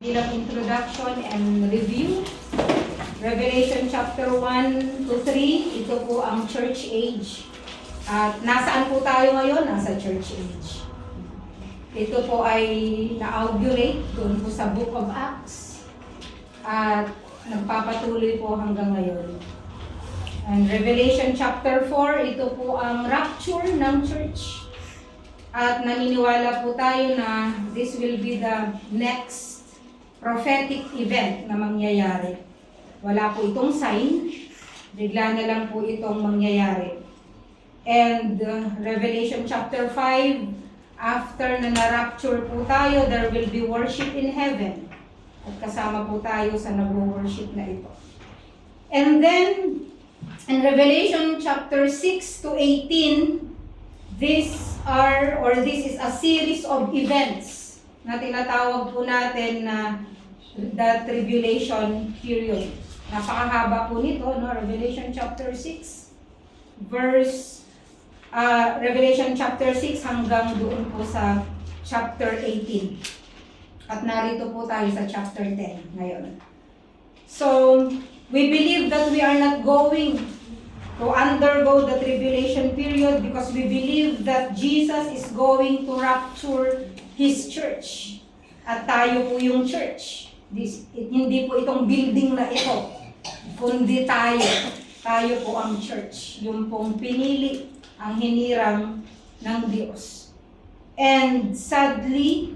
Bilang introduction and review, Revelation chapter 1 to 3, ito po ang church age. At nasaan po tayo ngayon? Nasa church age. Ito po ay na-augurate doon po sa Book of Acts. At nagpapatuloy po hanggang ngayon. And Revelation chapter 4, ito po ang rapture ng church. At naniniwala po tayo na this will be the next prophetic event na mangyayari. Wala po itong sign, bigla na lang po itong mangyayari. And Revelation chapter 5, after na na-rapture po tayo, there will be worship in heaven. At kasama po tayo sa nag-worship na ito. And then, in Revelation chapter 6 to 18, this is a series of events na tinatawag po natin na the tribulation period. Napakahaba po nito, no? Revelation chapter 6 Revelation chapter 6 hanggang doon po sa chapter 18. At narito po tayo sa chapter 10 ngayon. So, we believe that we are not going to undergo the tribulation period because we believe that Jesus is going to rapture His church. At tayo po yung church. Hindi po itong building na ito, kundi tayo. Tayo po ang church. Yung pong pinili, ang hinirang ng Diyos. And sadly,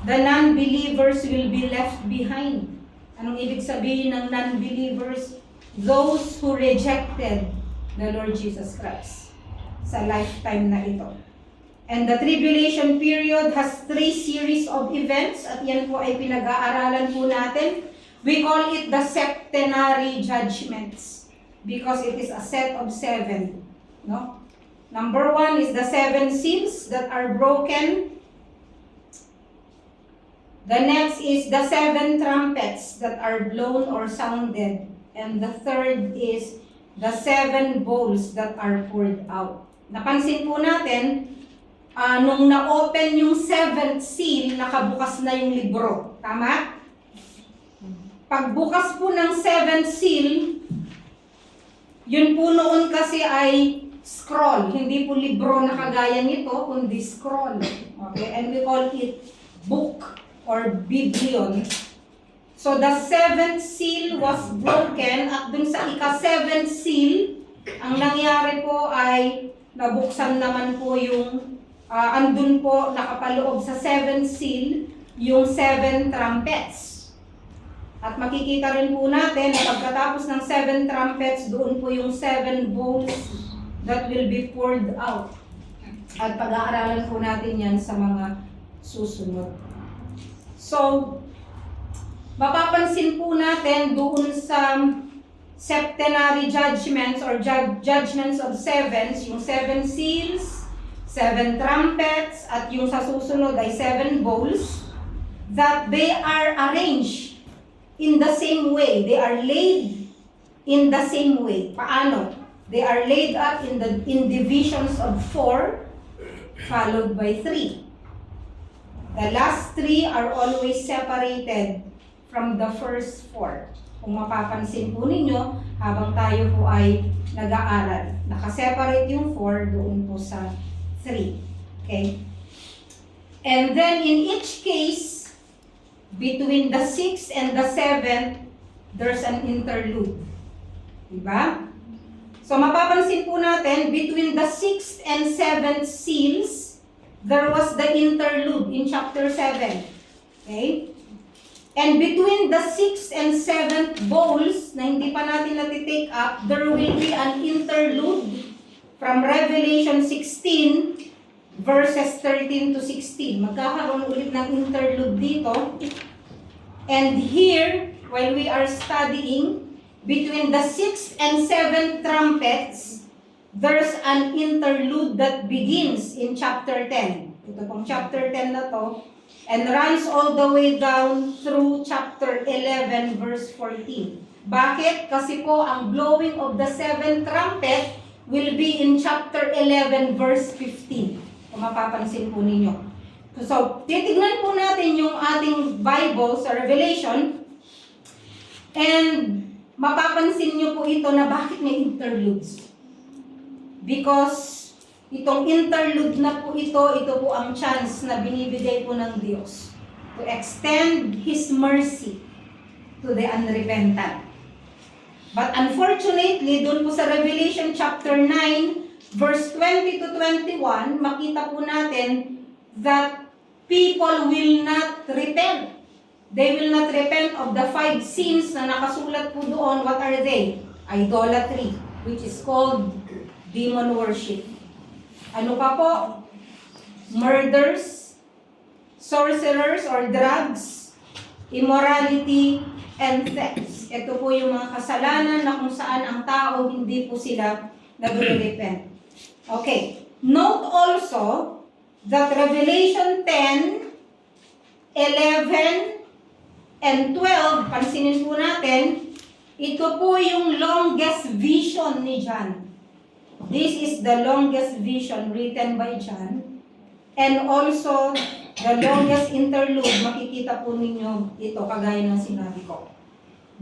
the non-believers will be left behind. Anong ibig sabihin ng non-believers? Those who rejected the Lord Jesus Christ sa lifetime na ito. And the tribulation period has 3 series of events at yan po ay pinag-aaralan po natin. We call it the septenary judgments because it is a set of 7. No? Number 1 is the 7 seals that are broken. The next is the 7 trumpets that are blown or sounded. And the third is the 7 bowls that are poured out. Napansin po natin, nung na-open yung 7th seal, nakabukas na yung libro. Tama? Pagbukas po ng 7th seal, yun po noon kasi ay scroll. Hindi po libro na kagaya nito, kundi scroll. Okay? And we call it book or biblion. So the 7th seal was broken at dun sa ika-7th seal, ang nangyari po ay nabuksan naman po yung andun po nakapaloob sa 7th seal yung 7 trumpets. At makikita rin po natin na pagkatapos ng 7 trumpets, doon po yung 7 bowls that will be poured out. At pag-aaralan po natin yan sa mga susunod. So, mapapansin po natin doon sa septenary judgments or judgments of 7, yung 7 seals, 7 trumpets, at yung sa susunod ay 7 bowls, that they are arranged in the same way. They are laid in the same way. Paano? They are laid up in divisions of 4, followed by 3. The last 3 are always separated from the first 4. Kung mapapansin po ninyo, habang tayo po ay nag-aaral, nakaseparate yung 4 doon po sa 3. Okay? And then in each case, between the 6th and the 7th, there's an interlude. Diba? So mapapansin po natin, between the 6th and 7th seals, there was the interlude in chapter 7. Okay? And between the 6th and 7th bowls, na hindi pa natin natitake up, there will be an interlude from Revelation 16, verses 13 to 16. Magkakaroon ulit ng interlude dito. And here, while we are studying, between the 6th and 7th trumpets, there's an interlude that begins in chapter 10. Ito pong chapter 10 na to, and runs all the way down through chapter 11, verse 14. Bakit? Kasi po, ang blowing of the 7th trumpet will be in chapter 11, verse 15. Kung mapapansin po ninyo. So, titignan po natin yung ating Bible sa Revelation, and mapapansin nyo po ito na bakit may interludes. Because itong interlude na po ito po ang chance na binibigay po ng Diyos to extend His mercy to the unrepentant. But unfortunately, doon po sa Revelation chapter 9, verse 20 to 21, makita po natin that people will not repent. They will not repent of the 5 sins na nakasulat po doon. What are they? Idolatry, which is called demon worship. Ano pa po? Murders, sorcerers or drugs, immorality, and thefts. Ito po yung mga kasalanan na kung saan ang tao hindi po sila nagre-repent. Okay. Note also that Revelation 10, 11, and 12, pansinin po natin, ito po yung longest vision ni John. This is the longest vision written by John. And also, the longest interlude, makikita po ninyo ito, kagaya ng sinabi ko.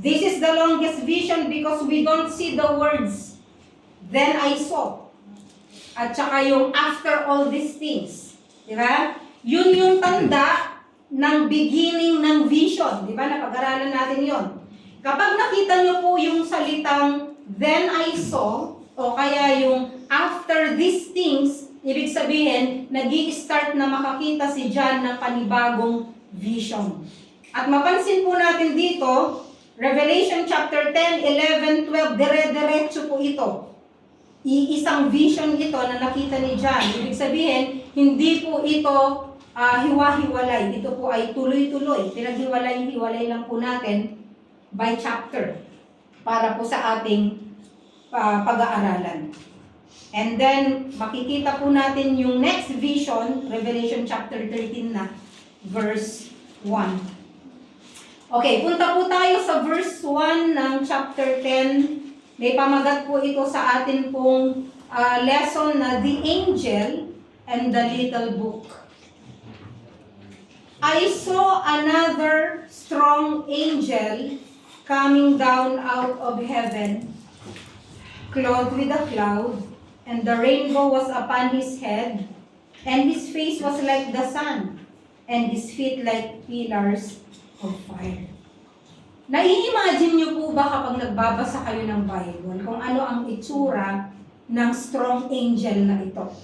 This is the longest vision because we don't see the words, then I saw. At saka yung after all these things. Di ba? Yun yung tanda ng beginning ng vision. Di ba? Napag-aralan natin yon. Kapag nakita nyo po yung salitang then I saw, o kaya yung after these things, ibig sabihin, nag-i-start na makakita si John ng panibagong vision. At mapansin po natin dito, Revelation chapter 10, 11, 12, dire-diretso po ito. Iisang vision ito na nakita ni John. Ibig sabihin, hindi po ito hiwa-hiwalay. Ito po ay tuloy-tuloy. Pinaghiwalay-hiwalay lang po natin by chapter para po sa ating pag-aaralan. And then, makikita po natin yung next vision, Revelation chapter 13 na, verse 1. Okay, punta po tayo sa verse 1 ng chapter 10. May pamagat po ito sa atin pong lesson na The Angel and the Little Book. I saw another strong angel coming down out of heaven, clothed with a cloud, and the rainbow was upon his head, and his face was like the sun, and his feet like pillars of fire. Nai-imagine niyo po ba kapag nagbabasa kayo ng Bible kung ano ang itsura ng strong angel na ito?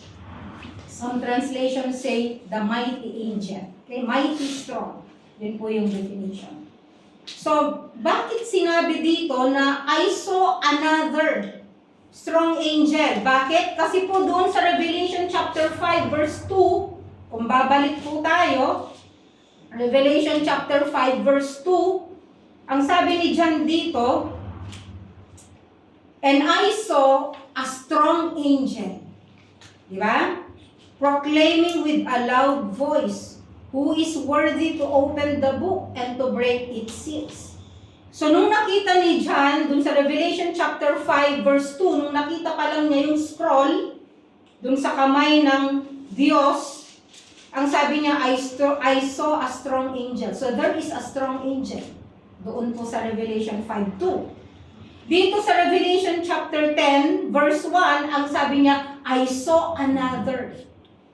Some translations say the mighty angel. Okay, mighty strong. Yun po yung definition. So, bakit sinabi dito na I saw another strong angel? Bakit? Kasi po doon sa Revelation chapter 5 verse 2, kung babalik po tayo, Revelation chapter 5 verse 2, ang sabi ni John dito, and I saw a strong angel. Di ba? Proclaiming with a loud voice, who is worthy to open the book and to break its seals. So, nung nakita ni John, dun sa Revelation chapter 5 verse 2, nung nakita pa lang niya yung scroll, dun sa kamay ng Diyos, ang sabi niya, I saw a strong angel. So, there is a strong angel. Doon po sa Revelation 5:2. Dito sa Revelation chapter 10, verse 1, ang sabi niya, I saw another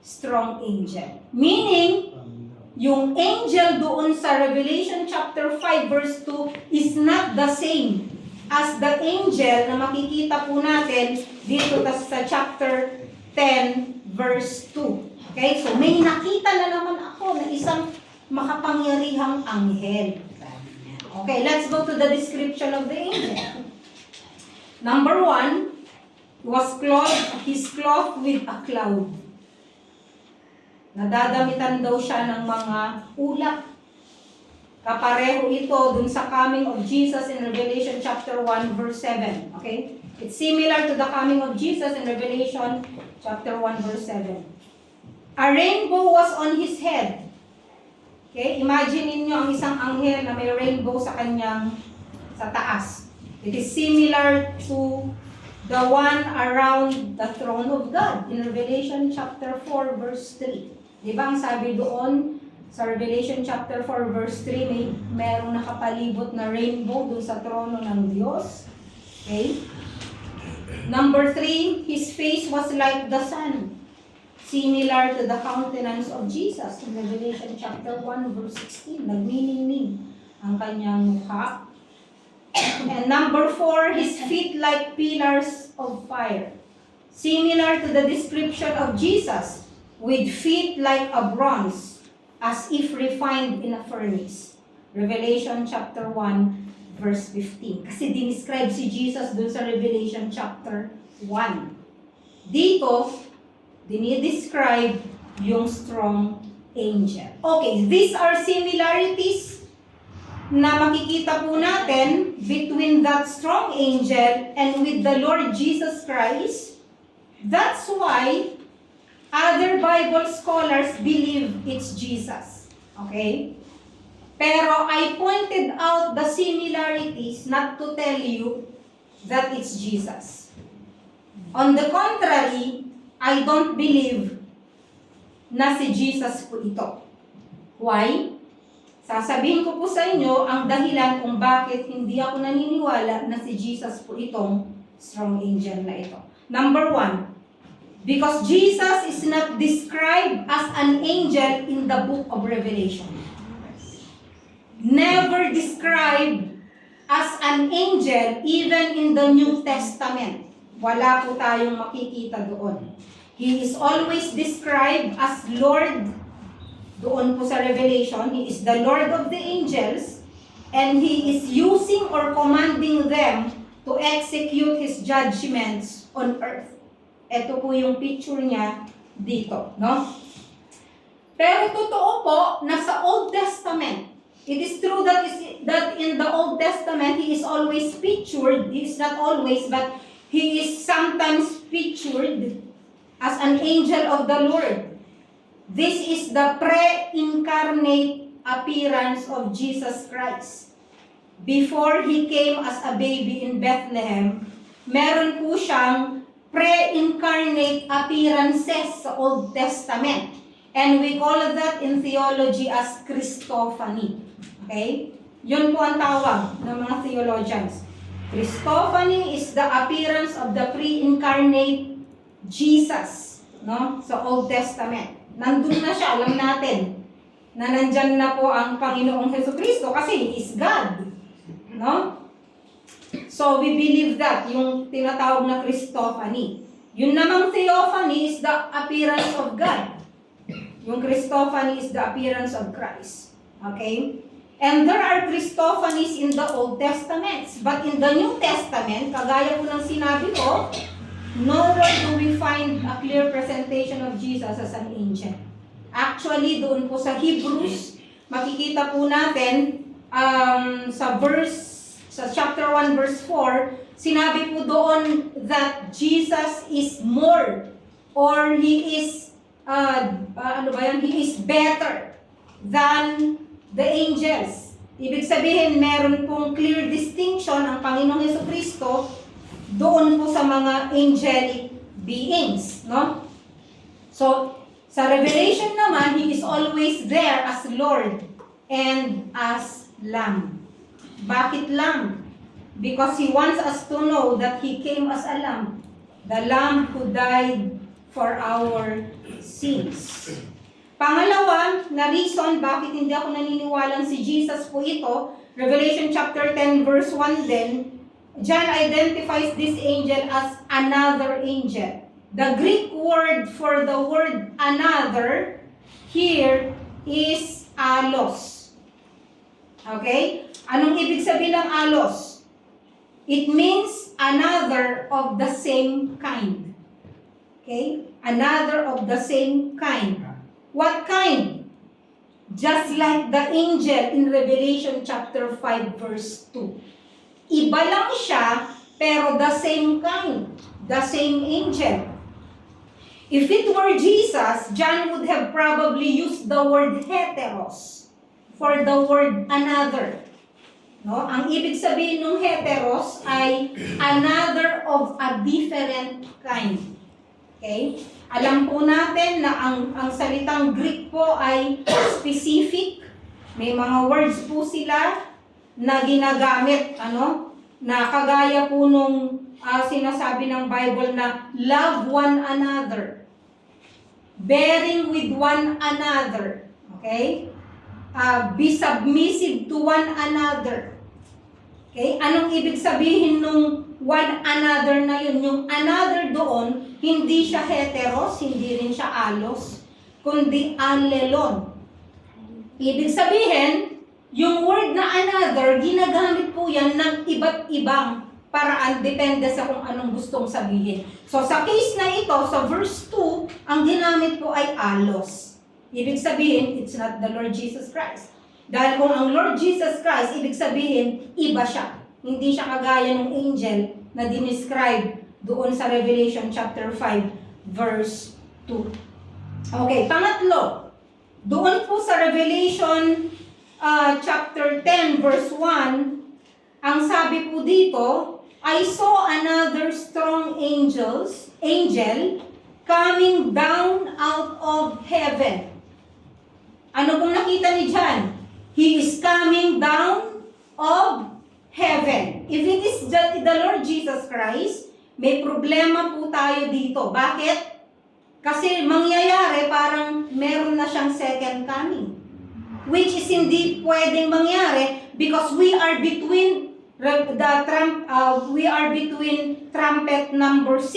strong angel. Meaning, yung angel doon sa Revelation chapter 5, verse 2 is not the same as the angel na makikita po natin dito sa chapter 10, verse 2. Okay? So, may nakita na naman ako na isang makapangyarihang anghel. Okay, let's go to the description of the angel. Number 1, he's clothed with a cloud. Nadadamitan daw siya ng mga ulap. Kapareho ito dun sa coming of Jesus in Revelation chapter 1 verse 7. Okay? It's similar to the coming of Jesus in Revelation chapter 1 verse 7. A rainbow was on his head. Okay, imagine niyo ang isang anghel na may rainbow sa sa taas. It is similar to the one around the throne of God in Revelation chapter 4 verse 3. Di ba ang sabi doon sa Revelation chapter 4 verse 3, merong nakapalibot na rainbow doon sa trono ng Diyos. Okay? Number 3, His face was like the sun, similar to the countenance of Jesus. In Revelation chapter 1 verse 16, nagniningning ang kanyang mukha. And number 4, His feet like pillars of fire, similar to the description of Jesus, with feet like a bronze, as if refined in a furnace. Revelation chapter 1 verse 15. Kasi dinescribe si Jesus dun sa Revelation chapter 1. Dito, dinidescribe yung strong angel. Okay, these are similarities na makikita po natin between that strong angel and with the Lord Jesus Christ. That's why other Bible scholars believe it's Jesus. Okay? Pero I pointed out the similarities not to tell you that it's Jesus. On the contrary, I don't believe na si Jesus po ito. Why? Sasabihin ko po sa inyo ang dahilan kung bakit hindi ako naniniwala na si Jesus po itong strong angel na ito. Number 1, because Jesus is not described as an angel in the book of Revelation. Never described as an angel even in the New Testament. Wala po tayong makikita doon. He is always described as Lord. Doon po sa Revelation, He is the Lord of the angels, and He is using or commanding them to execute His judgments on earth. Ito po yung picture niya dito, no? Pero totoo po na sa Old Testament, it is true that in the Old Testament, He is always pictured, He is not always, but He is sometimes pictured as an angel of the Lord. This is the pre-incarnate appearance of Jesus Christ. Before He came as a baby in Bethlehem, meron po siyang pre-incarnate appearances sa Old Testament. And we call that in theology as Christophany. Okay? Yun po ang tawag ng mga theologians. Christophany is the appearance of the pre-incarnate Jesus, no? Sa Old Testament. Nandun na siya, alam natin na nandyan na po ang Panginoong Jesucristo kasi He is God. No? So, we believe that, yung tinatawag na Christophany. Yun namang theophany is the appearance of God. Yung Christophany is the appearance of Christ. Okay? And there are Christophanies in the Old Testament. But in the New Testament, kagaya po ng sinabi ko, nowhere do we find a clear presentation of Jesus as an angel. Actually, doon po sa Hebrews, makikita po natin sa chapter 1 verse 4, sinabi po doon that Jesus is more or He is He is better than the angels. Ibig sabihin, meron pong clear distinction ang Panginoong Jesucristo doon po sa mga angelic beings, no? So, sa Revelation naman, He is always there as Lord and as Lamb. Bakit lamb? Because He wants us to know that He came as a lamb. The lamb who died for our sins. Pangalawa na reason bakit hindi ako naniniwalang si Jesus po ito, Revelation chapter 10 verse 1 din, John identifies this angel as another angel. The Greek word for the word another here is allos. Okay? Anong ibig sabihin ng allos? It means another of the same kind. Okay? Another of the same kind. What kind? Just like the angel in Revelation chapter 5 verse 2. Iba lang siya, pero the same kind. The same angel. If it were Jesus, John would have probably used the word heteros for the word another. No? Ang ibig sabihin ng heteros ay another of a different kind. Okay? Alam po natin na ang salitang Greek po ay specific. May mga words po sila na ginagamit, na kagaya po nung sinasabi ng Bible na love one another, bearing with one another, okay? Be submissive to one another. Okay? Anong ibig sabihin nung one another na yun? Yung another doon, hindi siya heteros, hindi rin siya allos, kundi allelon. Ibig sabihin, yung word na another, ginagamit po yan ng iba't ibang paraan, depende sa kung anong gustong sabihin. So sa case na ito, sa verse 2, ang ginamit po ay allos. Ibig sabihin, it's not the Lord Jesus Christ. Dahil kung ang Lord Jesus Christ, ibig sabihin, iba siya. Hindi siya kagaya ng angel na dinescribe doon sa Revelation chapter 5, verse 2. Okay, pangatlo. Doon po sa Revelation chapter 10, verse 1, ang sabi po dito, I saw another strong angel coming down out of heaven. Ano pong nakita ni John? He is coming down of heaven. If it is the Lord Jesus Christ, may problema po tayo dito. Bakit? Kasi mangyayari parang meron na siyang second coming. Which is hindi pwedeng mangyari because we are between trumpet number 6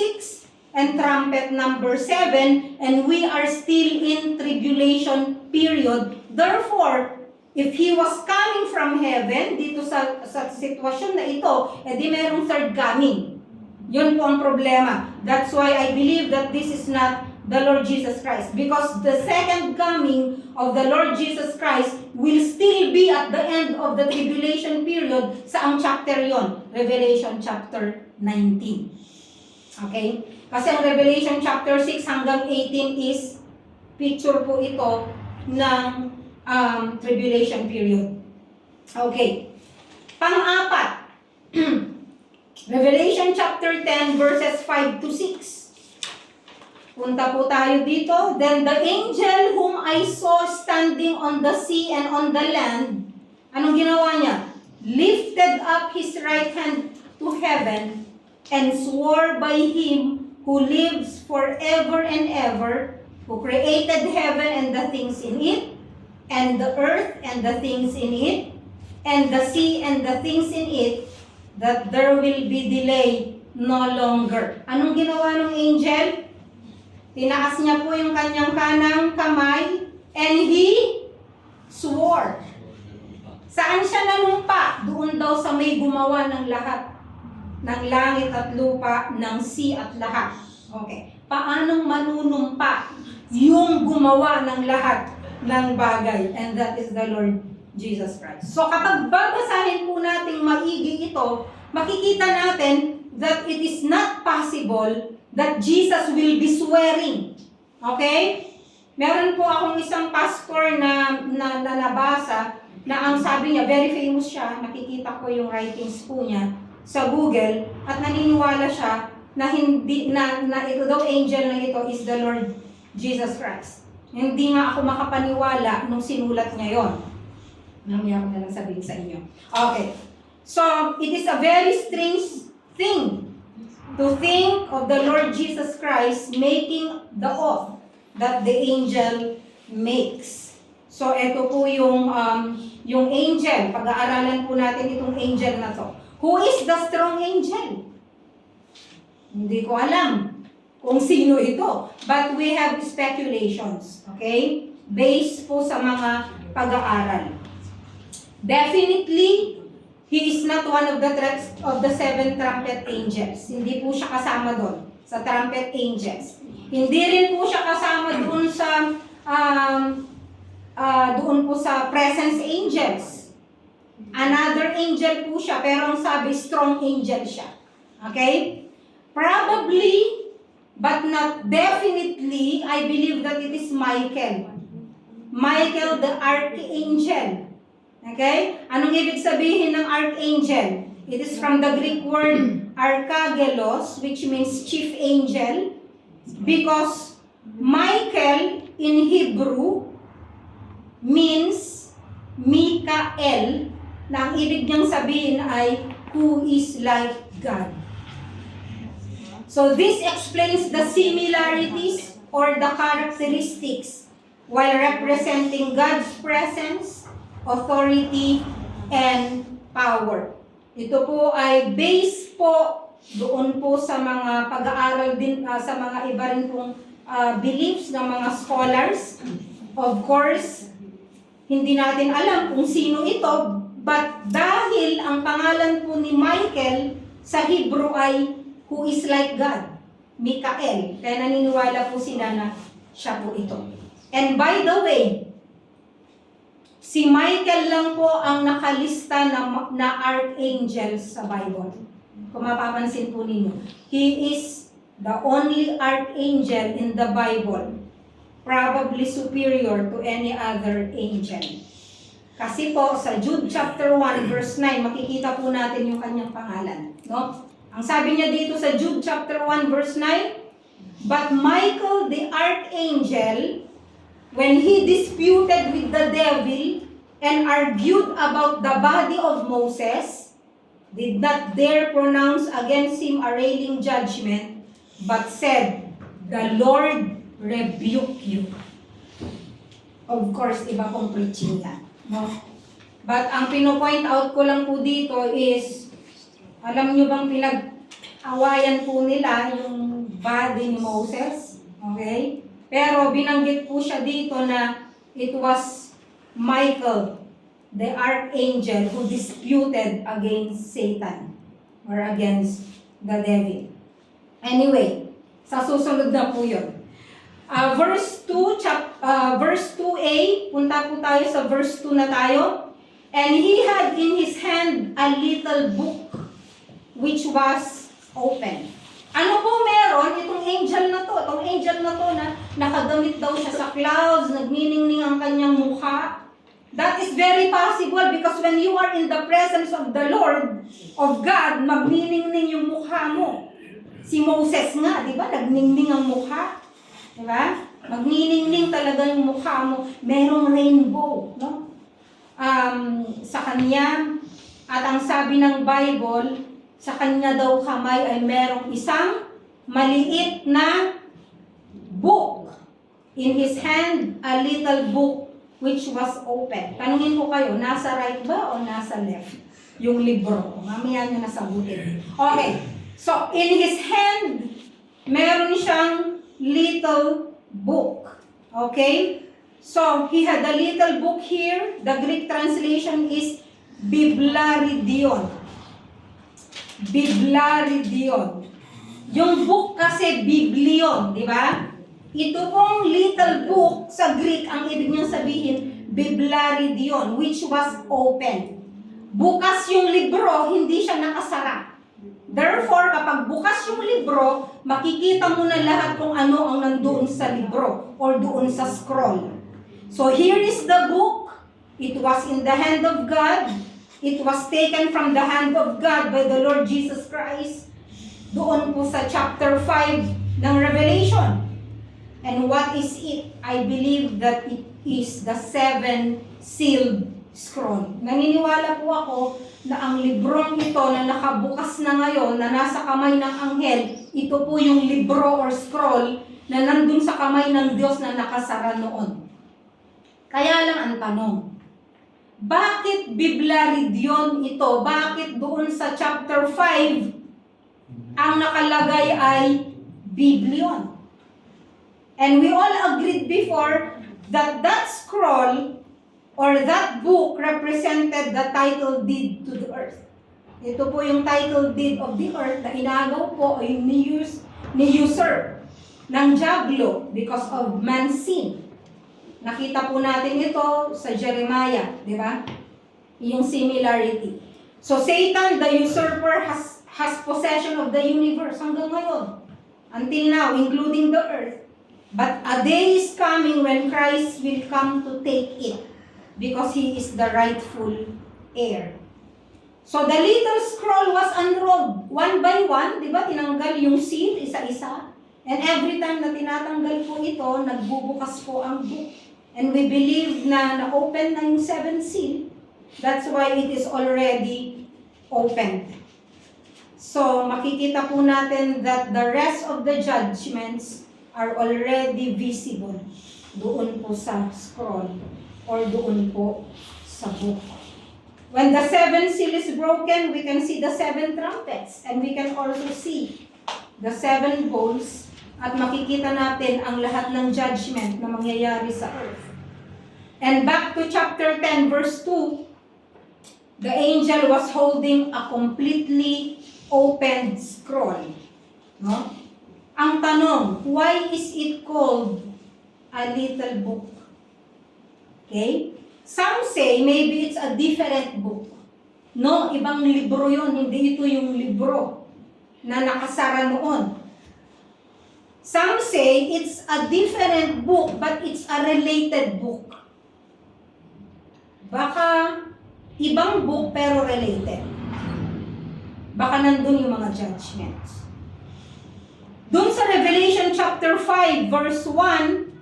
and trumpet number 7, and we are still in tribulation period. Therefore, if He was coming from heaven, dito sa sitwasyon na ito, edi merong third coming. Yun po ang problema. That's why I believe that this is not the Lord Jesus Christ. Because the second coming of the Lord Jesus Christ will still be at the end of the tribulation period. Saang chapter yon? Revelation chapter 19. Okay? Kasi ang Revelation chapter 6 hanggang 18 is picture po ito ng tribulation period. Okay. Pang-apat. Revelation chapter 10 verses 5 to 6. Punta po tayo dito. Then the angel whom I saw standing on the sea and on the land, anong ginawa niya? Lifted up his right hand to heaven and swore by him who lives forever and ever, who created heaven and the things in it, and the earth and the things in it, and the sea and the things in it, that there will be delay no longer. Anong ginawa ng angel? Tinaas niya po yung kanyang kanang kamay, and he swore. Saan siya nanumpa? Doon daw sa may gumawa ng lahat. Ng langit at lupa, ng sea at lahat. Okay. Paanong manunumpa yung gumawa ng lahat ng bagay? And that is the Lord Jesus Christ. So kapag babasahin po natin maigi ito, makikita natin that it is not possible that Jesus will be swearing. Okay? Meron po akong isang pastor na nabasa na ang sabi niya, very famous siya, nakikita ko yung writings po niya sa Google, at naniniwala siya na hindi na ito daw angel na ito is the Lord Jesus Christ. Hindi nga ako makapaniwala nung sinulat niya yon. Mamaya ko na lang sabihin sa inyo. Okay. So, it is a very strange thing to think of the Lord Jesus Christ making the oath that the angel makes. So, ito po yung angel. Pag-aaralan po natin itong angel na to. Who is the strong angel? Hindi ko alam kung sino ito. But we have speculations. Okay? Based po sa mga pag-aaral. Definitely, he is not one of the 7 trumpet angels. Hindi po siya kasama doon sa trumpet angels. Hindi rin po siya kasama doon sa doon po sa presence angels. Another angel po siya, pero ang sabi strong angel siya. Okay? Probably, but not definitely, I believe that it is Michael. Michael the archangel. Okay? Anong ibig sabihin ng archangel? It is from the Greek word arkangelos, which means chief angel. Because Michael in Hebrew means Mikael, na ang ibig niyang sabihin ay who is like God. So this explains the similarities or the characteristics while representing God's presence, authority, and power. Ito po ay based po doon po sa mga pag-aaral din, sa mga iba rin pong beliefs ng mga scholars. Of course, hindi natin alam kung sino ito, but dahil ang pangalan po ni Michael sa Hebrew ay who is like God, Mikael. Kaya naniniwala po sila na siya po ito. And by the way, si Michael lang po ang nakalista na archangel sa Bible. Kung mapapansin po ninyo, he is the only archangel in the Bible, probably superior to any other angel. Kasi po, sa Jude chapter 1, verse 9, makikita po natin yung kanyang pangalan. No? Ang sabi niya dito sa Jude chapter 1, verse 9, but Michael the archangel, when he disputed with the devil and argued about the body of Moses, did not dare pronounce against him a railing judgment, but said, the Lord rebuke you. Of course, iba pong preaching yan. No? But ang pino-point out ko lang po dito is, alam nyo bang pinag-awayan po nila yung body ni Moses? Okay? Pero binanggit po siya dito na it was Michael, the archangel, who disputed against Satan or against the devil. Anyway, sa susunod na po yun. Verse 2a, punta po tayo sa verse 2 na tayo. And he had in his hand a little book which was open. Ano po meron itong angel na to? Itong angel na to na nakagamit daw siya sa clouds, nagniningning ang kanyang mukha. That is very possible because when you are in the presence of the Lord, of God, magniningning yung mukha mo. Si Moses nga, di ba? Nagningning ang mukha. Di ba? Magniningning talaga yung mukha mo. Merong rainbow, no? Sa kanya. At ang sabi ng Bible, sa kanya daw kamay ay merong isang maliit na book. In his hand, a little book which was open. Tanungin ko kayo, nasa right ba o nasa left? Yung libro. Mamaya nyo nasagutin. Okay. So, in his hand, meron siyang little book. Okay? So, he had a little book here. The Greek translation is Biblaridion. Biblaridion. Yung book kasi Biblion, di ba? Ito pong little book sa Greek, ang ibig niyang sabihin, Biblaridion, which was open. Bukas yung libro, hindi siya nakasara. Therefore, kapag bukas yung libro, makikita mo na lahat kung ano ang nandoon sa libro or doon sa scroll. So here is the book. It was in the hand of God. It was taken from the hand of God by the Lord Jesus Christ. Doon po sa chapter 5 ng Revelation. And what is it? I believe that it is the 7-sealed scroll. Naniniwala po ako na ang librong ito na nakabukas na ngayon, na nasa kamay ng anghel, ito po yung libro or scroll na nandun sa kamay ng Diyos na nakasara noon. Kaya lang ang tanong, bakit Biblaridion ito? Bakit doon sa chapter 5 ang nakalagay ay Biblion? And we all agreed before that that scroll or that book represented the title deed to the earth. Ito po yung title deed of the earth na inagaw po ay ni-usurp ng Diablo because of man's sin. Nakita po natin ito sa Jeremiah, di ba? Yung similarity. So Satan, the usurper, has possession of the universe hanggang ngayon. Until now, including the earth. But a day is coming when Christ will come to take it because He is the rightful heir. So the little scroll was unrolled one by one, di ba? Tinanggal yung seal, isa-isa. And every time na tinatanggal po ito, nagbubukas po ang book. And we believe na na-open na yung 7th seal. That's why it is already opened. So, makikita po natin that the rest of the judgments are already visible doon po sa scroll or doon po sa book. When the 7th seal is broken, we can see the 7 trumpets and we can also see the 7 bowls at makikita natin ang lahat ng judgment na mangyayari sa earth. And back to chapter 10 verse 2, the angel was holding a completely opened scroll. No? Ang tanong, why is it called a little book? Okay? Some say maybe it's a different book. No, ibang libro yun. Hindi ito yung libro na nakasara noon. Some say it's a different book but it's a related book. Baka ibang book pero related. Baka nandun yung mga judgments. Doon sa Revelation chapter 5 verse 1,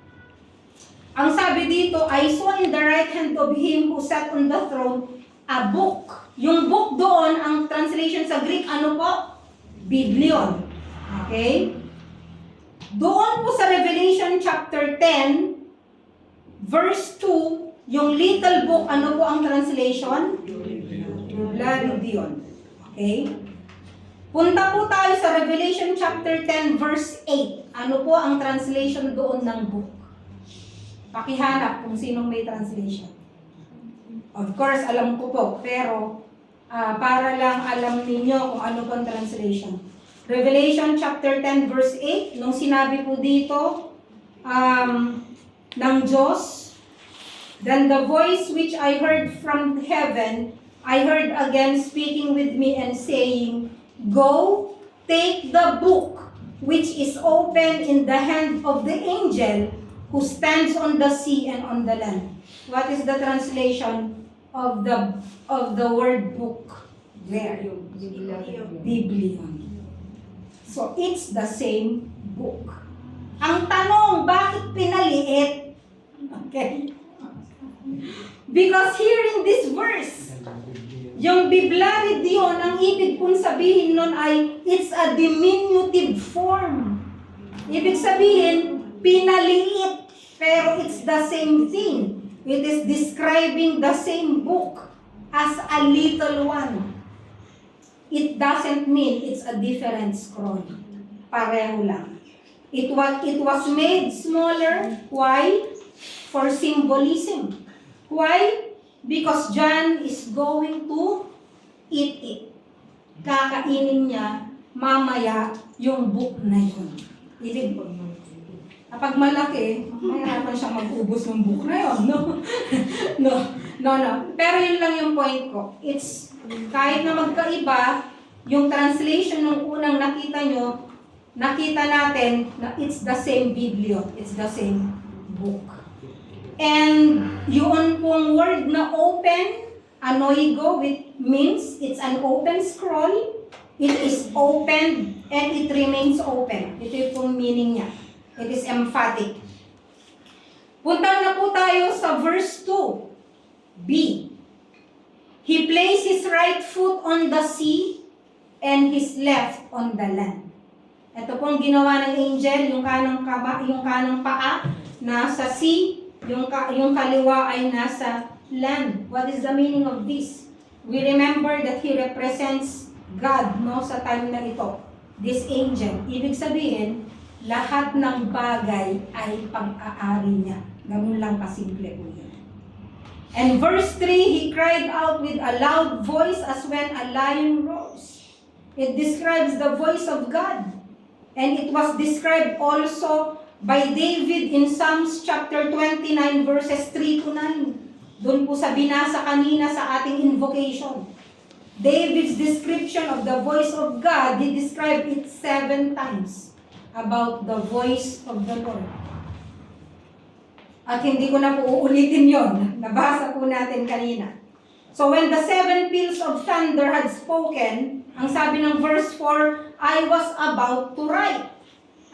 ang sabi dito, I saw in the right hand of him who sat on the throne a book. Yung book doon, ang translation sa Greek, ano po? Biblion. Okay? Doon po sa Revelation chapter 10, verse 2, yung little book, ano po ang translation? Biblion. Okay? Punta po tayo sa Revelation chapter 10, verse 8. Ano po ang translation doon ng book? Pakihanap kung sinong may translation. Of course, alam ko po, pero para lang alam ninyo kung ano po ang translation. Revelation chapter 10 verse 8, nung sinabi po dito ng Diyos, then the voice which I heard from heaven, I heard again speaking with me and saying, go, take the book which is open in the hand of the angel who stands on the sea and on the land. What is the translation of the word book there? Biblion. So, it's the same book. Ang tanong, bakit pinaliit? Okay? Because here in this verse, yung Biblaridion, ang ibig pong sabihin nun ay, it's a diminutive form. Ibig sabihin, pinaliit, pero it's the same thing. It is describing the same book as a little one. It doesn't mean it's a different scroll. Pareho lang. It was made smaller. Why? For symbolism. Why? Because John is going to eat it. Kakainin niya mamaya yung book na yun. Ibig po. Kapag malaki, mahirapan siyang mag-ubos ng book na yun. No. Pero yun lang yung point ko. It's kahit na magkaiba, yung translation ng unang nakita nyo, nakita natin na it's the same Biblion, it's the same book. And yun pong word na open, anoigo, it means it's an open scroll, it is open, and it remains open. Ito yung pong meaning niya. It is emphatic. Punta na po tayo sa verse 2, B. He placed his right foot on the sea and his left on the land. Ito pong ginawa ng angel, yung kanang paa nasa sea, yung kaliwa ay nasa land. What is the meaning of this? We remember that he represents God, no, sa time na ito. This angel, ibig sabihin, lahat ng bagay ay pang-aari niya. Ganun lang kasimple po yun. And verse 3, he cried out with a loud voice as when a lion roars. It describes the voice of God. And it was described also by David in Psalms chapter 29 verses 3 to 9. Doon po sa binasa kanina sa ating invocation. David's description of the voice of God, he described it 7 times about the voice of the Lord. At hindi ko na po uulitin yon. Nabasa po natin kanina. So when the 7 peals of thunder had spoken, ang sabi ng verse 4, I was about to write.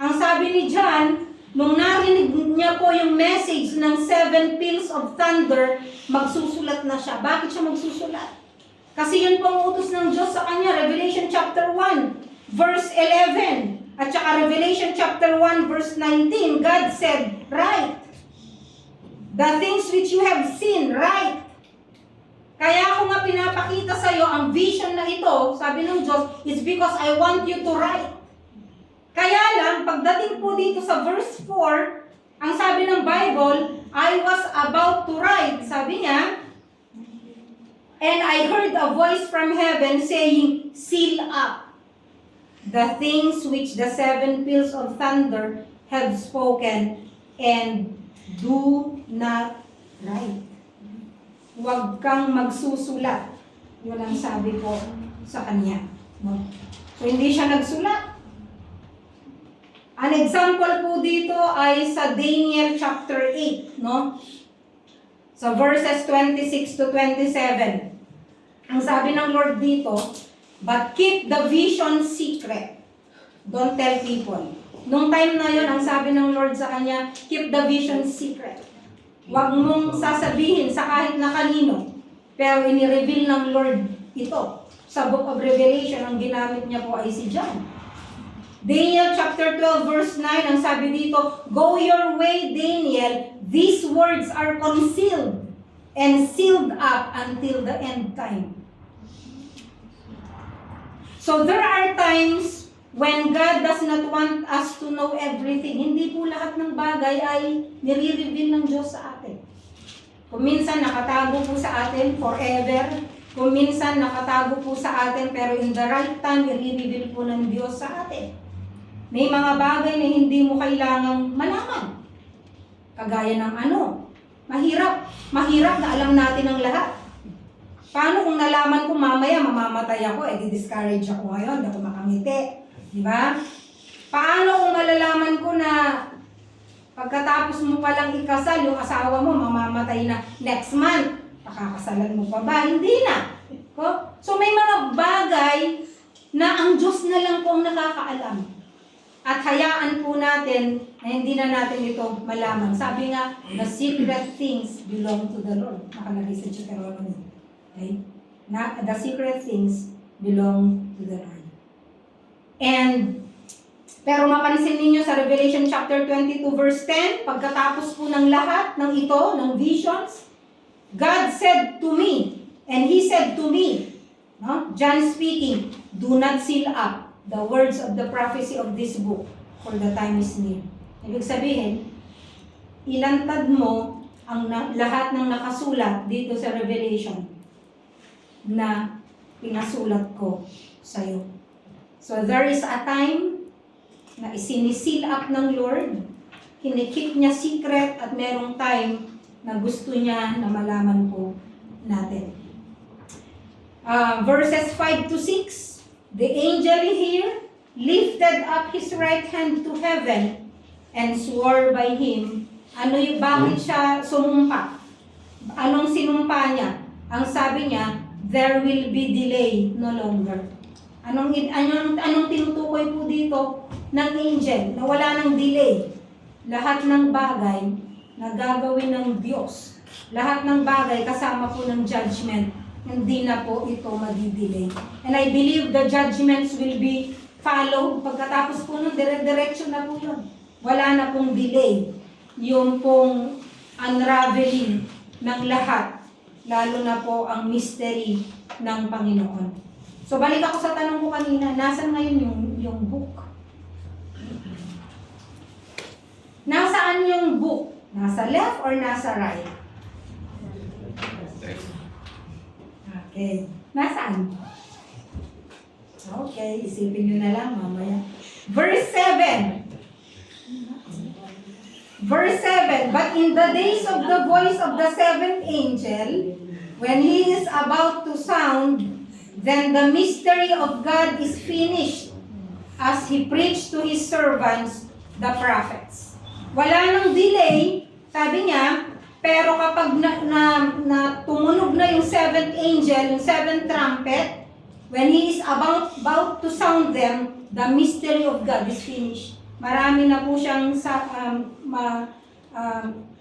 Ang sabi ni John, nung narinig niya po yung message ng 7 peals of thunder, magsusulat na siya. Bakit siya magsusulat? Kasi yun pong utos ng Diyos sa kanya, Revelation chapter 1, verse 11. At saka Revelation chapter 1, verse 19, God said, write. The things which you have seen, write. Kaya ako nga pinapakita sa iyo ang vision na ito, sabi ng Diyos, is because I want you to write. Kaya lang, pagdating po dito sa verse 4, ang sabi ng Bible, I was about to write. Sabi niya, and I heard a voice from heaven saying, seal up the things which the 7 peals of thunder have spoken, and do not write. Huwag kang magsusulat. Yun ang sabi ko sa kanya. No? So, hindi siya nagsulat. An example po dito ay sa Daniel chapter 8, no? Sa verses 26 to 27. Ang sabi ng Lord dito, but keep the vision secret. Don't tell people. Nung time na yun, ang sabi ng Lord sa kanya, keep the vision secret. Huwag mong sasabihin sa kahit na kanino. Pero inireveal ng Lord ito. Sa Book of Revelation, ang ginamit niya po ay si John. Daniel chapter 12 verse 9, ang sabi dito, go your way, Daniel, these words are concealed and sealed up until the end time. So there are times when God does not want us to know everything. Hindi po lahat ng bagay ay nire-reveal ng Diyos sa atin. Kung minsan nakatago po sa atin forever, kung minsan nakatago po sa atin pero in the right time, nire-reveal po ng Diyos sa atin. May mga bagay na hindi mo kailangang malaman. Kagaya ng ano? Mahirap. Mahirap na alam natin ang lahat. Paano kung nalaman ko mamaya mamamatay ako, di-discourage ako ngayon, hindi ako makangiti. Di ba? Paano kung malalaman ko na pagkatapos mo palang ikasal, yung asawa mo mamamatay na next month, pakakasalan mo pa ba? Hindi na. So may mga bagay na ang Diyos na lang po ang nakakaalam. At hayaan po natin na hindi na natin ito malaman. Sabi nga, the secret things belong to the Lord. Nakalagay sa Deuteronomy. Okay? The secret things belong to the Lord. And, pero mapansin ninyo sa Revelation chapter 22 verse 10, pagkatapos po ng lahat ng ito, ng visions, God said to me, and He said to me, no? John speaking, do not seal up the words of the prophecy of this book, for the time is near. Ibig sabihin, ilantad mo ang lahat ng nakasulat dito sa Revelation na pinasulat ko sa iyo. So there is a time na isinisil up ng Lord, kinikip niya secret, at merong time na gusto niya na malaman po natin. Verses 5 to 6, the angel here lifted up his right hand to heaven and swore by him. Bakit siya sumumpa? Anong sinumpa niya? Ang sabi niya, there will be delay no longer. Anong tinutukoy po dito ng angel na wala nang delay? Lahat ng bagay na gagawin ng Diyos, lahat ng bagay kasama po ng judgment, hindi na po ito madidelay. And I believe the judgments will be followed. Pagkatapos po nun, dire-diretso na po yun. Wala na pong delay. Yung pong unraveling ng lahat, lalo na po ang mystery ng Panginoon. So balik ako sa tanong ko kanina, nasan ngayon yung book? Nasaan yung book? Nasa left or nasa right? Okay. Nasaan? Okay, isipin nyo na lang mamaya. Verse 7. Verse 7. But in the days of the voice of the seventh angel, when he is about to sound, then the mystery of God is finished, as he preached to his servants, the prophets. Wala nang delay, sabi niya, pero kapag na tumunog na yung seventh angel, yung seventh trumpet, when he is about to sound them, the mystery of God is finished. Marami na po siyang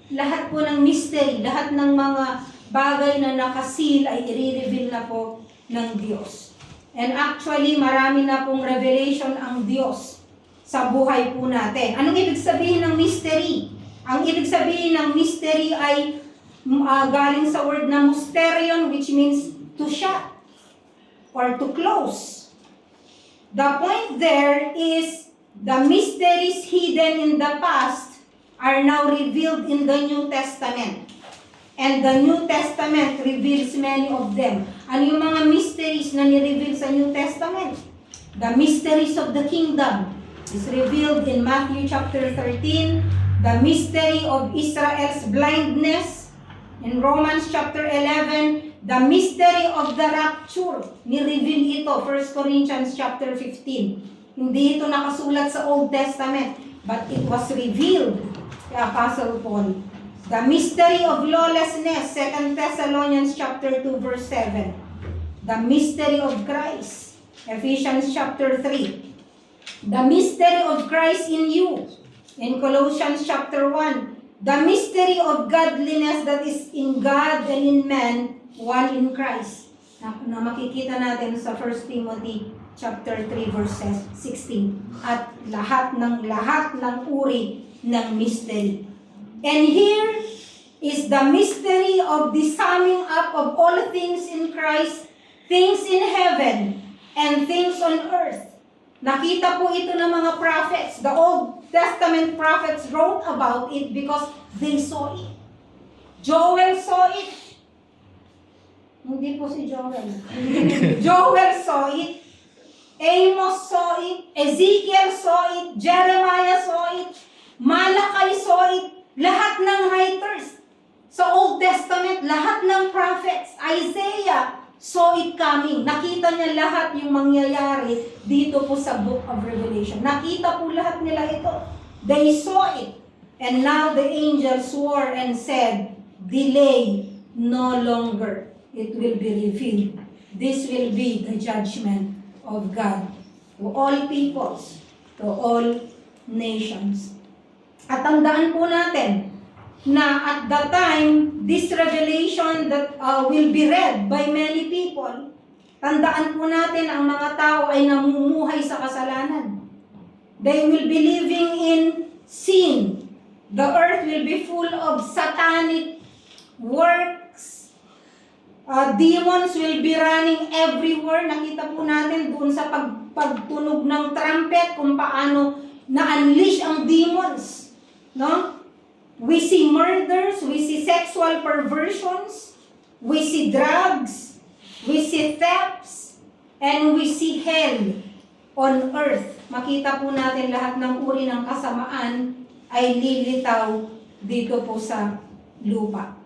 lahat po ng mystery, lahat ng mga bagay na nakasil ay i-reveal na po ng Diyos. And actually, marami na pong revelation ang Diyos sa buhay po natin. Anong ibig sabihin ng mystery? Ang ibig sabihin ng mystery ay galing sa word na mysterion, which means to shut or to close. The point there is the mysteries hidden in the past are now revealed in the New Testament. And the New Testament reveals many of them. Ano yung mga mysteries na ni-reveal sa New Testament? The mysteries of the kingdom is revealed in Matthew chapter 13. The mystery of Israel's blindness in Romans chapter 11. The mystery of the rapture, ni-reveal ito, 1 Corinthians chapter 15. Hindi ito nakasulat sa Old Testament, but it was revealed kay Apostle Paul. The mystery of lawlessness, 2 Thessalonians chapter 2 verse 7. The mystery of Christ, Ephesians chapter 3. The mystery of Christ in you, in Colossians chapter 1. The mystery of godliness that is in God and in man, one in Christ. Na makikita natin sa 1 Timothy chapter 3 verse 16. At lahat ng uri ng mystery. And here is the mystery of the summing up of all things in Christ, things in heaven, and things on earth. Nakita po ito ng mga prophets. The Old Testament prophets wrote about it because they saw it. Joel saw it. Hindi po si Joel. Joel saw it. Amos saw it. Ezekiel saw it. Jeremiah saw it. Malachi saw it. Lahat ng writers sa Old Testament, lahat ng prophets, Isaiah saw it coming. Nakita niya lahat yung mangyayari dito po sa Book of Revelation. Nakita po lahat nila ito. They saw it. And now the angel swore and said, delay no longer. It will be revealed. This will be the judgment of God to all peoples, to all nations. At tandaan po natin na at the time, this revelation that will be read by many people, tandaan po natin ang mga tao ay namumuhay sa kasalanan. They will be living in sin. The earth will be full of satanic works. Demons will be running everywhere. Nakita po natin doon sa pagtunog ng trumpet kung paano na-unleash ang demons. No? We see murders, we see sexual perversions, we see drugs, we see thefts, and we see hell on earth. Makita po natin lahat ng uri ng kasamaan ay lilitaw dito po sa lupa.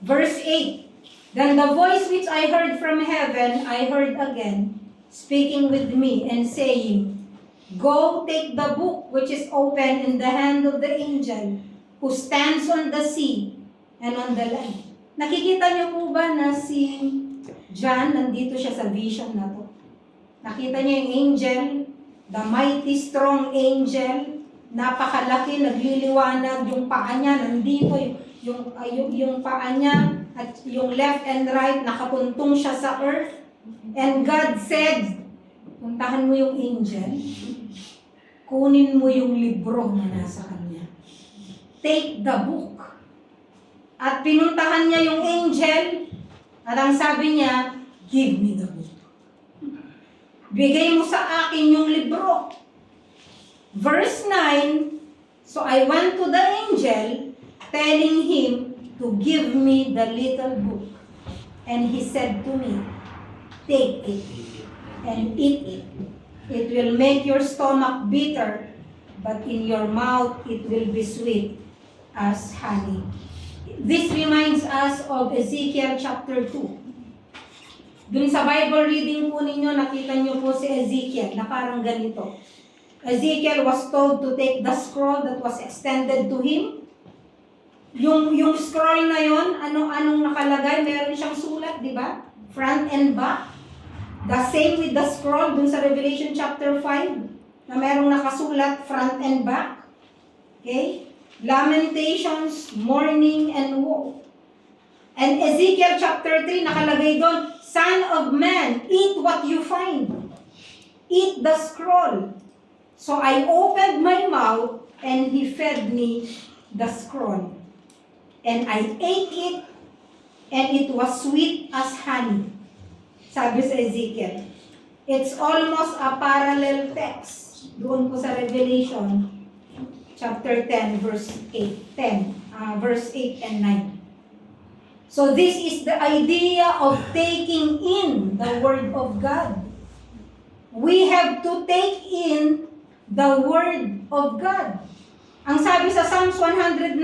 Verse 8, Then the voice which I heard from heaven, I heard again, speaking with me and saying, Go, take the book which is open in the hand of the angel who stands on the sea and on the land. Nakikita niyo po ba na si John, nandito siya sa vision na to? Nakita niyo yung angel, the mighty strong angel, napakalaki, nagliliwanag, yung paa niya, nandito yung paa niya, at yung left and right, nakapuntong siya sa earth. And God said, puntahan mo yung angel, kunin mo yung libro na nasa kanya. Take the book. At pinuntahan niya yung angel, at ang sabi niya, give me the book. Bigay mo sa akin yung libro. Verse 9, So I went to the angel, telling him to give me the little book. And he said to me, Take it and eat it. It will make your stomach bitter, but in your mouth it will be sweet as honey. This reminds us of Ezekiel chapter 2. Dun sa Bible reading po ninyo, nakita nyo po si Ezekiel na parang ganito. Ezekiel was told to take the scroll that was extended to him. Yung scroll na yon, anong nakalagay? Meron siyang sulat, di ba? Front and back. The same with the scroll dun sa Revelation chapter 5. na merong nakasulat front and back. Okay? Lamentations, mourning, and woe. And Ezekiel chapter 3, nakalagay doon, Son of man, eat what you find. Eat the scroll. So I opened my mouth, and he fed me the scroll. And I ate it, and it was sweet as honey. Sabi sa Ezekiel. It's almost a parallel text. Doon po sa Revelation, chapter 10, verse 8, verse 8 and 9. So this is the idea of taking in the Word of God. We have to take in the Word of God. Ang sabi sa Psalms 119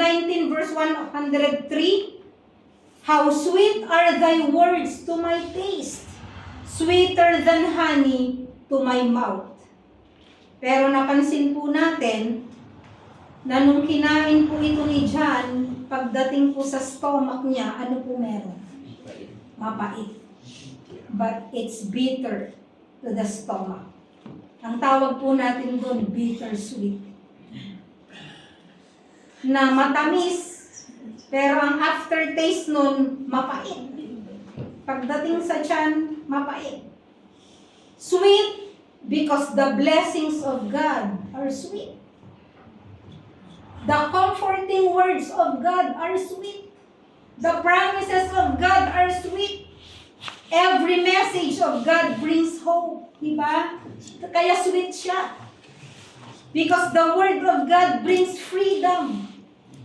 verse 103, How sweet are thy words to my taste, sweeter than honey to my mouth. Pero napansin po natin na nung kinain po ito ni John, pagdating po sa stomach niya, ano po meron? Mapait. But it's bitter to the stomach. Ang tawag po natin doon, bittersweet. Na matamis, pero ang aftertaste nun, mapait. Pagdating sa tiyan, mapait. Sweet, because the blessings of God are sweet. The comforting words of God are sweet. The promises of God are sweet. Every message of God brings hope. Diba? Kaya sweet siya. Because the Word of God brings freedom.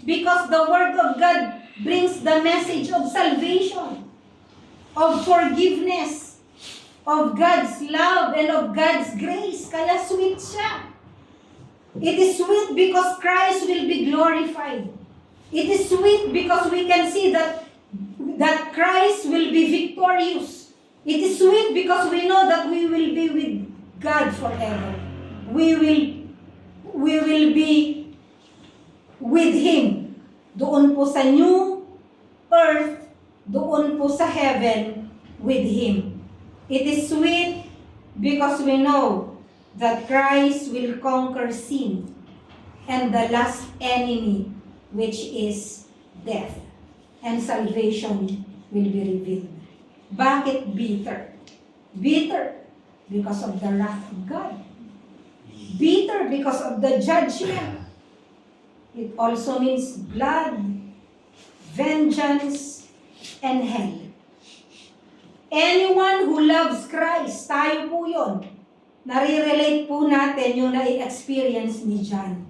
Because the Word of God brings the message of salvation, of forgiveness, of God's love, and of God's grace. Kaya sweet siya. It is sweet because Christ will be glorified. It is sweet because we can see that Christ will be victorious. It is sweet because we know that we will be with God forever. We will be with Him. Doon po sa new earth, doon po sa heaven with Him. It is sweet because we know that Christ will conquer sin and the last enemy, which is death, and salvation will be revealed. Bakit bitter? Bitter because of the wrath of God. Bitter because of the judgment. It also means blood, vengeance, and hell. Anyone who loves Christ, tayo po yun. Nare-relate po natin yung na-experience ni John.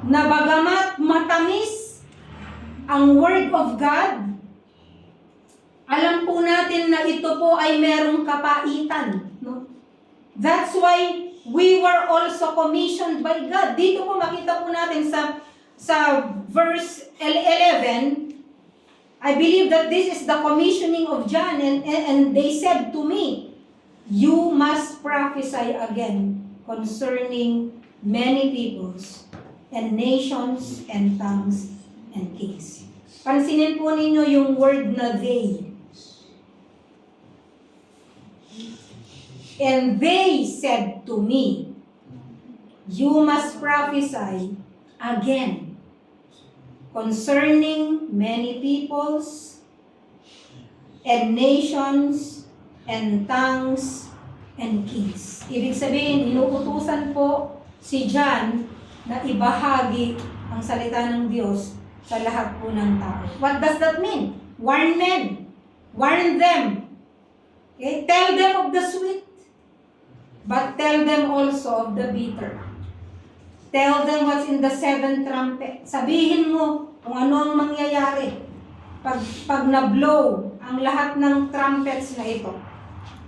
Na bagamat matamis ang Word of God, alam po natin na ito po ay merong kapaitan. No? That's why we were also commissioned by God. Dito po makita po natin sa verse 11, I believe that this is the commissioning of John, and they said to me, You must prophesy again concerning many peoples and nations and tongues and kings. Pansinin po ninyo yung word na they. And they said to me, You must prophesy again concerning many peoples and nations and tongues and kings. Ibig sabihin, inuutusan po si John na ibahagi ang salita ng Diyos sa lahat po ng tao. What does that mean? Warn men. Warn them. Okay? Tell them of the sweet, but tell them also of the bitter. Tell them what's in the seventh trumpet. Sabihin mo kung ano ang mangyayari pag na-blow ang lahat ng trumpets na ito.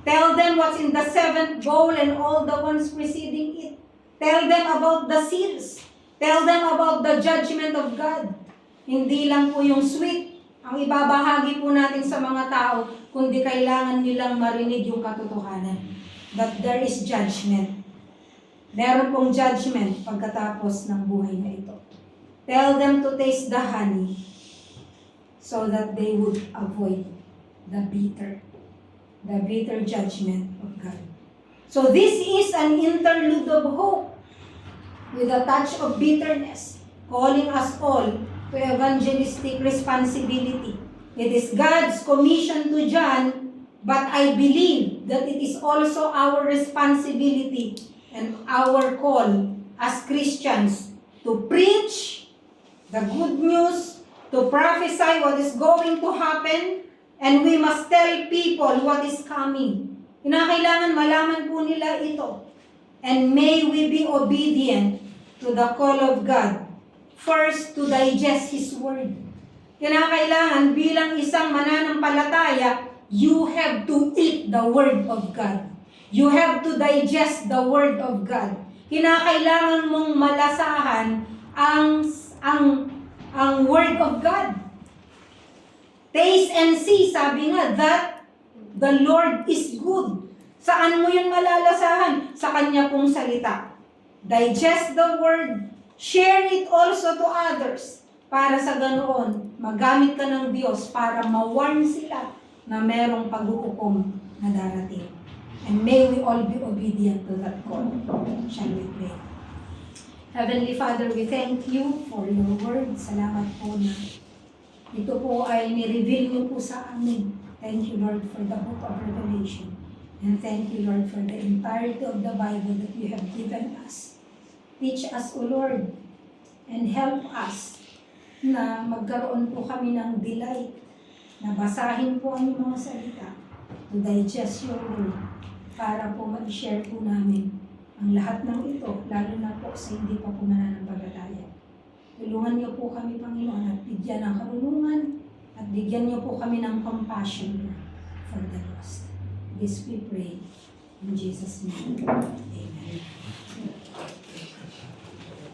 Tell them what's in the seventh bowl and all the ones preceding it. Tell them about the seals. Tell them about the judgment of God. Hindi lang po yung sweet ang ibabahagi po natin sa mga tao, kundi kailangan nilang marinig yung katotohanan. That there is judgment. Meron pong judgment pagkatapos ng buhay na ito. Tell them to taste the honey so that they would avoid the bitter judgment of God. So this is an interlude of hope with a touch of bitterness, calling us all to evangelistic responsibility. It is God's commission to John, but I believe that it is also our responsibility and our call as Christians to preach the good news, to prophesy what is going to happen, and we must tell people what is coming. Kinakailangan malaman po nila ito. And may we be obedient to the call of God. First, to digest His Word. Kinakailangan bilang isang mananampalataya, you have to eat the Word of God. You have to digest the Word of God. Kinakailangan mong malasahan ang Word of God. Taste and see, sabi nga, that the Lord is good. Saan mo yun malalasahan? Sa Kanya pong salita. Digest the Word. Share it also to others. Para sa ganoon, magamit ka ng Diyos para ma-warn sila na merong pag-uukom na darating. And may we all be obedient to that call. Shall we pray? Heavenly Father, we thank you for your word. Salamat po na ito po ay ni-reveal niyo po sa amin. Thank you, Lord, for the book of Revelation. And thank you, Lord, for the entirety of the Bible that you have given us. Teach us, O Lord, and help us na magkaroon po kami ng delight na basahin po ang mga salita, to digest your word, para po mag-share po namin ang lahat ng ito, lalo na po sa hindi pa po mananampalataya. Tulungan niyo po kami, Panginoon, at bigyan ng karunungan, at bigyan niyo po kami ng compassion for the lost. This we pray in Jesus' name. Amen.